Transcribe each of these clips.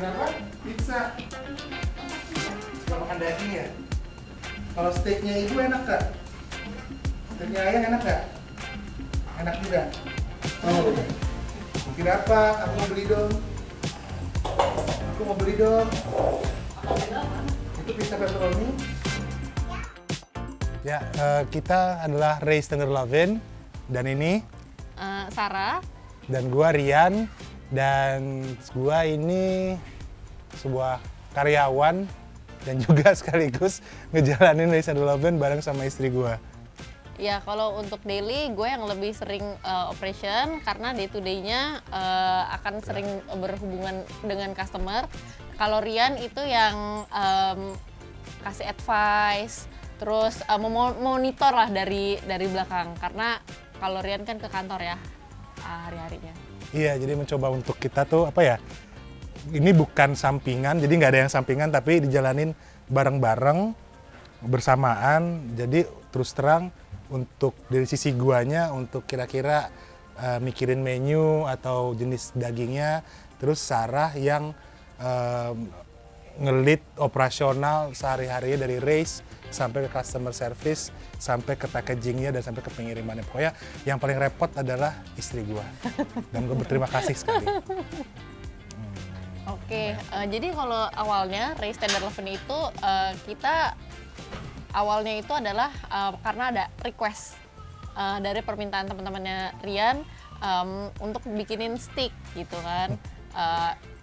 bikin apa? Pizza. Suka makan daging ya? Kalau steaknya ibu enak gak? Steaknya ayah enak gak? Enak juga? Oh. Bikin apa? Aku mau beli dong. Aku mau beli dong. Itu pizza pepperoni. Ya, kita adalah Ray Stenderloven dan ini Sarah dan gua Rian, dan gua ini sebuah karyawan dan juga sekaligus ngejalanin Ray Stenderloven bareng sama istri gua. ya. Kalau untuk daily gue yang lebih sering operation karena day to day-nya akan sering berhubungan dengan customer. Kalau Rian itu yang kasih advice, terus memonitor lah dari belakang, karena kalau Rian kan ke kantor ya hari-harinya. Iya, jadi mencoba untuk kita tuh apa ya, ini bukan sampingan, jadi nggak ada yang sampingan tapi dijalanin bareng-bareng bersamaan. Jadi terus terang untuk dari sisi guanya untuk kira-kira mikirin menu atau jenis dagingnya, terus Sarah yang ngelit operasional sehari-harinya dari race sampai ke customer service, sampai ke packagingnya dan sampai ke pengirimannya. Pokoknya yang paling repot adalah istri gua. Dan gue berterima kasih sekali. Oke, jadi kalau awalnya Ray Stenderloven itu kita awalnya itu adalah karena ada request dari permintaan teman-temannya Rian untuk bikinin steak gitu kan.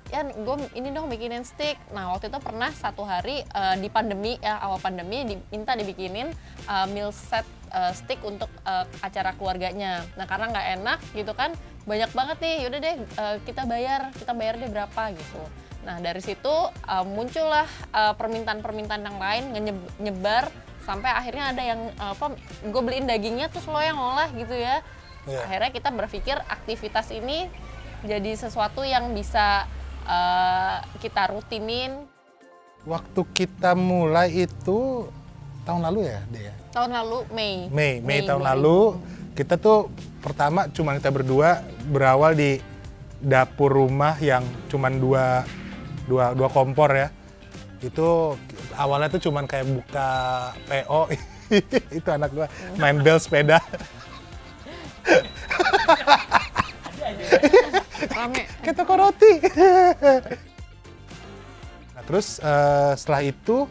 Ya gue ini dong bikinin steak. Nah waktu itu pernah satu hari di pandemi ya, awal pandemi diminta dibikinin meal set steak untuk acara keluarganya. Nah karena nggak enak gitu kan, banyak banget nih, yaudah deh kita bayar deh berapa gitu. Nah dari situ muncullah permintaan-permintaan yang lain nyebar sampai akhirnya ada yang gue beliin dagingnya terus lo yang ngolah gitu ya. Yeah. Akhirnya kita berpikir aktivitas ini jadi sesuatu yang bisa kita rutinin. Waktu kita mulai itu tahun lalu ya, Dea? Tahun lalu Mei tahun lalu. Kita tuh pertama cuma kita berdua, berawal di dapur rumah yang cuma dua kompor ya. Itu awalnya tuh cuman kayak buka PO. Itu anak gua main bel sepeda. Rame. Kayak toko roti. Nah, terus setelah itu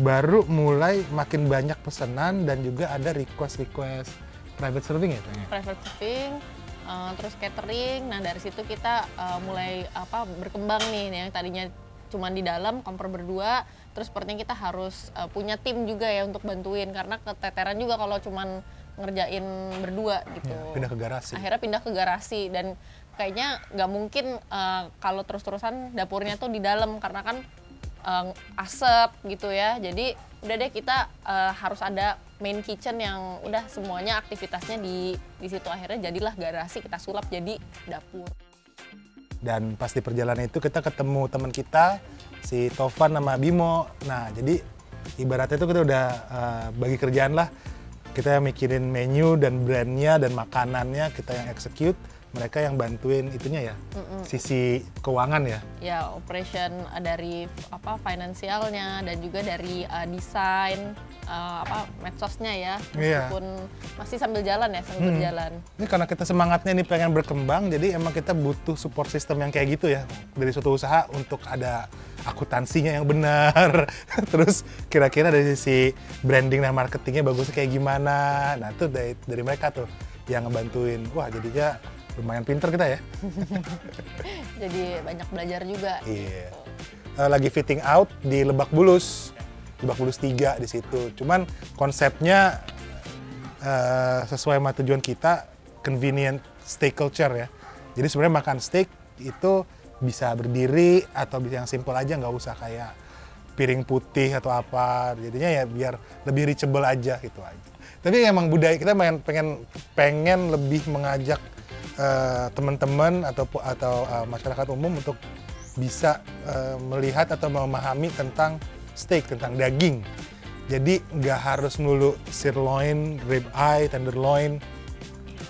baru mulai makin banyak pesanan dan juga ada request private serving ya? Private serving, terus catering. Nah dari situ kita mulai berkembang nih, yang tadinya cuma di dalam kompor berdua, terus sepertinya kita harus punya tim juga ya untuk bantuin karena keteteran juga kalau cuman ngerjain berdua gitu. Ya, pindah ke garasi. Akhirnya pindah ke garasi dan kayaknya nggak mungkin kalau terus-terusan dapurnya tuh di dalam karena kan asap gitu ya. Jadi udah deh kita harus ada main kitchen yang udah semuanya aktivitasnya di situ. Akhirnya jadilah garasi, kita sulap jadi dapur. Dan pas di perjalanan itu kita ketemu teman kita si Tovan sama Bimo. Nah jadi ibaratnya itu kita udah bagi kerjaan lah. Kita yang mikirin menu dan brandnya dan makanannya, kita yang execute, mereka yang bantuin itunya ya, sisi keuangan ya. Ya, operation dari finansialnya dan juga dari desain medsosnya ya, meskipun masih sambil jalan ya, berjalan. Ini karena kita semangatnya ini pengen berkembang, jadi emang kita butuh support system yang kayak gitu ya dari suatu usaha untuk ada akuntansinya yang benar. Terus kira-kira dari sisi branding dan marketingnya bagusnya kayak gimana. Nah itu dari mereka tuh yang ngebantuin. Wah jadinya lumayan pinter kita ya. Jadi banyak belajar juga. Iya. Lagi fitting out di Lebak Bulus 3 di situ. Cuman konsepnya sesuai sama tujuan kita, convenient steak culture ya. Jadi sebenarnya makan steak itu bisa berdiri atau bisa yang simple aja, nggak usah kayak piring putih atau apa. Jadinya ya biar lebih reachable aja gitu aja. Tapi emang budaya kita pengen lebih mengajak teman-teman atau masyarakat umum untuk bisa melihat atau memahami tentang steak, tentang daging. Jadi nggak harus melulu sirloin, rib eye, tenderloin,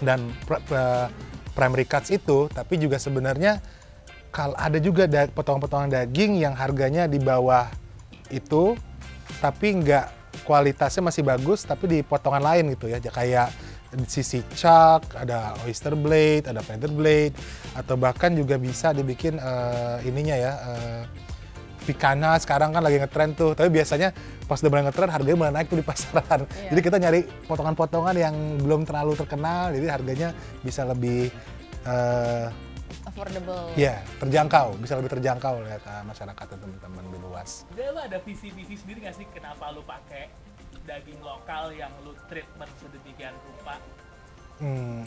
dan primary cuts itu, tapi juga sebenarnya kalau ada juga potongan-potongan daging yang harganya di bawah itu, tapi nggak kualitasnya masih bagus, tapi di potongan lain gitu ya, kayak di sisi chuck, ada oyster blade, ada feather blade, atau bahkan juga bisa dibikin ininya ya, picanha sekarang kan lagi ngetren tuh, tapi biasanya pas udah mulai ngetren harganya mulai naik tuh di pasaran. Jadi kita nyari potongan-potongan yang belum terlalu terkenal, jadi harganya bisa lebih affordable. Ya, terjangkau, bisa lebih terjangkau oleh masyarakat dan teman-teman lebih luas. Udah, lo ada visi-visi sendiri nggak sih kenapa lo pakai daging lokal yang lo treatment sedemikian rupa?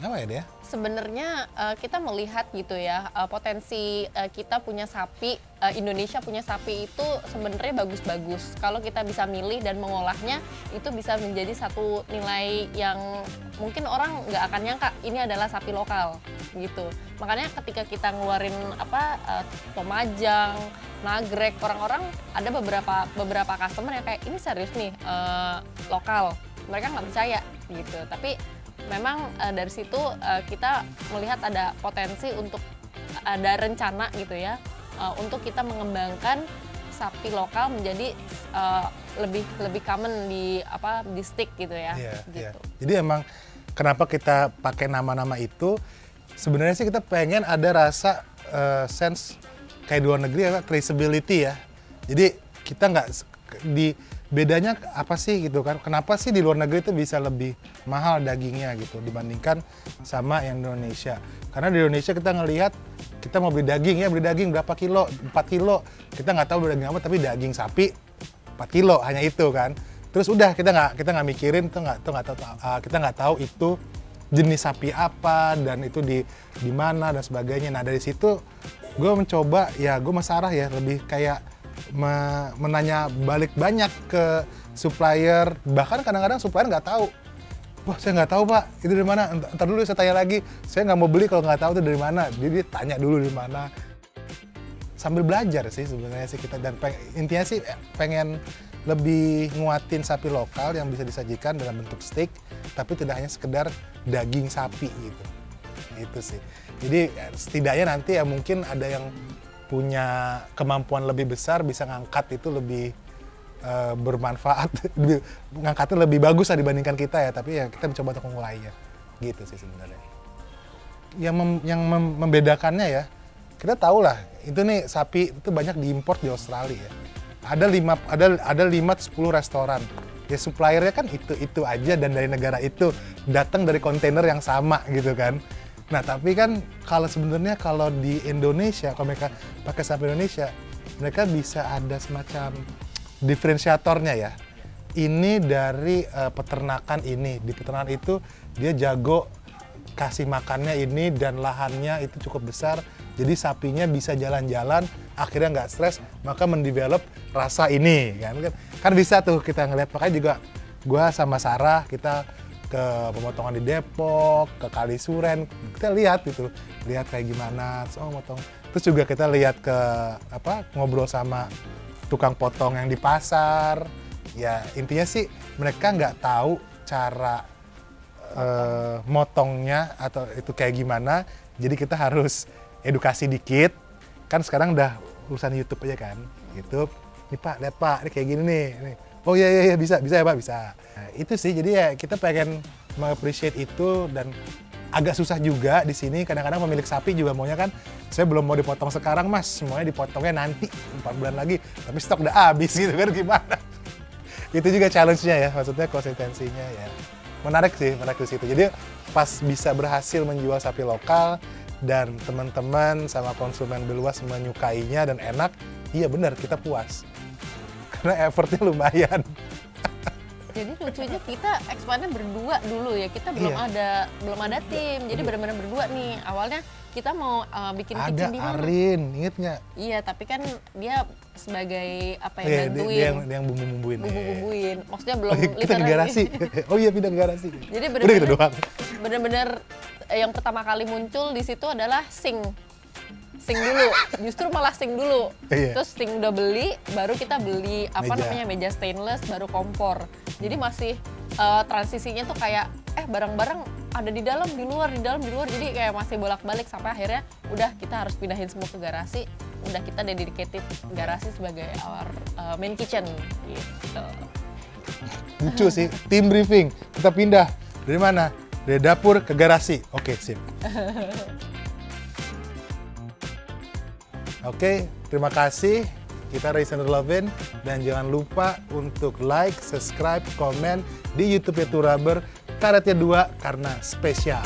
Apa ya dia? Sebenarnya kita melihat gitu ya, potensi kita punya sapi, Indonesia punya sapi itu sebenarnya bagus-bagus. Kalau kita bisa milih dan mengolahnya, itu bisa menjadi satu nilai yang mungkin orang nggak akan nyangka ini adalah sapi lokal gitu. Makanya ketika kita ngeluarin Tomajang, nagrek, orang-orang ada beberapa customer yang kayak ini serius nih lokal. Mereka nggak percaya gitu. Tapi memang dari situ kita melihat ada potensi untuk ada rencana gitu ya untuk kita mengembangkan sapi lokal menjadi lebih common di stick gitu ya. Gitu. Jadi emang kenapa kita pakai nama-nama itu? Sebenarnya sih kita pengen ada rasa sense kayak di luar negeri ya, traceability ya. Jadi kita nggak bedanya apa sih gitu kan? Kenapa sih di luar negeri itu bisa lebih mahal dagingnya gitu dibandingkan sama yang di Indonesia? Karena di Indonesia kita ngelihat kita mau beli daging berapa kilo? 4 kilo. Kita nggak tahu daging apa, tapi daging sapi 4 kilo hanya itu kan. Terus udah kita nggak mikirin, kita nggak tahu itu jenis sapi apa dan itu di mana dan sebagainya. Nah dari situ gue mencoba gue sama Sarah ya lebih kayak menanya balik banyak ke supplier, bahkan kadang-kadang supplier nggak tahu. Wah saya nggak tahu pak, itu dari mana? Ntar dulu saya tanya lagi. Saya nggak mau beli kalau nggak tahu itu dari mana. Jadi tanya dulu dari mana. Sambil belajar sih sebenarnya sih kita, dan intinya sih pengen lebih nguatin sapi lokal yang bisa disajikan dalam bentuk steak, tapi tidak hanya sekedar daging sapi gitu. Itu sih. Jadi setidaknya nanti ya mungkin ada yang punya kemampuan lebih besar bisa ngangkat itu lebih bermanfaat, ngangkatnya lebih bagus lah dibandingkan kita ya, tapi ya kita mencoba untuk memulainya gitu sih sebenarnya. Yang membedakannya ya, kita tahu lah itu nih sapi itu banyak diimpor di Australia ya. Ada 5-10 restoran ya, suppliernya kan itu aja dan dari negara itu datang dari kontainer yang sama gitu kan. Nah tapi kan kalau sebenarnya kalau di Indonesia, kalau mereka pakai sapi Indonesia, mereka bisa ada semacam diferensiatornya ya. Ini dari peternakan ini, di peternakan itu dia jago kasih makannya ini dan lahannya itu cukup besar. Jadi sapinya bisa jalan-jalan, akhirnya nggak stres, maka mendevelop rasa ini kan bisa tuh kita ngeliat. Makanya juga gue sama Sarah kita ke pemotongan di Depok, ke Kalisuren, kita lihat kayak gimana, terus juga kita lihat ke ngobrol sama tukang potong yang di pasar, ya intinya sih mereka nggak tahu cara motongnya atau itu kayak gimana, jadi kita harus edukasi dikit, kan sekarang udah urusan YouTube aja kan, YouTube, nih Pak, lihat Pak, ini kayak gini nih. Oh iya bisa ya Pak, bisa. Nah, itu sih, jadi ya kita pengen meng-appreciate itu, dan agak susah juga di sini. Kadang-kadang pemilik sapi juga maunya kan, saya belum mau dipotong sekarang Mas, semuanya dipotongnya nanti 4 bulan lagi, tapi stok udah habis gitu kan, gimana? Itu juga challenge-nya ya, maksudnya konsistensinya ya. Menarik di situ. Jadi pas bisa berhasil menjual sapi lokal dan teman-teman sama konsumen berluas menyukainya dan enak, iya benar kita puas. Karena effortnya lumayan. Jadi lucunya kita expandnya berdua dulu ya, kita belum ada tim, jadi benar-benar berdua nih. Awalnya kita mau bikin kitchen di mana? Ada Arin, inget nggak? Iya, tapi kan dia sebagai bantuin. Dia yang bumbu-bumbuin. Bumbu-bumbuin, maksudnya belum kita ke garasi. Oh iya, pindah ke garasi. Jadi bener-bener yang pertama kali muncul di situ adalah sink dulu, justru malah sink dulu. Terus sink udah beli, baru kita beli meja stainless, baru kompor. Jadi masih transisinya tuh kayak barang-barang ada di dalam, di luar, di dalam, di luar. Jadi kayak masih bolak-balik sampai akhirnya udah kita harus pindahin semua ke garasi. Udah kita dedicated garasi sebagai our main kitchen gitu. Lucu sih, tim briefing. Kita pindah. Dari mana? Dari dapur ke garasi. Oke, sip. Oke, terima kasih. Kita Race and Lovin, dan jangan lupa untuk like, subscribe, komen di YouTube-nya Turaber, karetnya 2 karena spesial.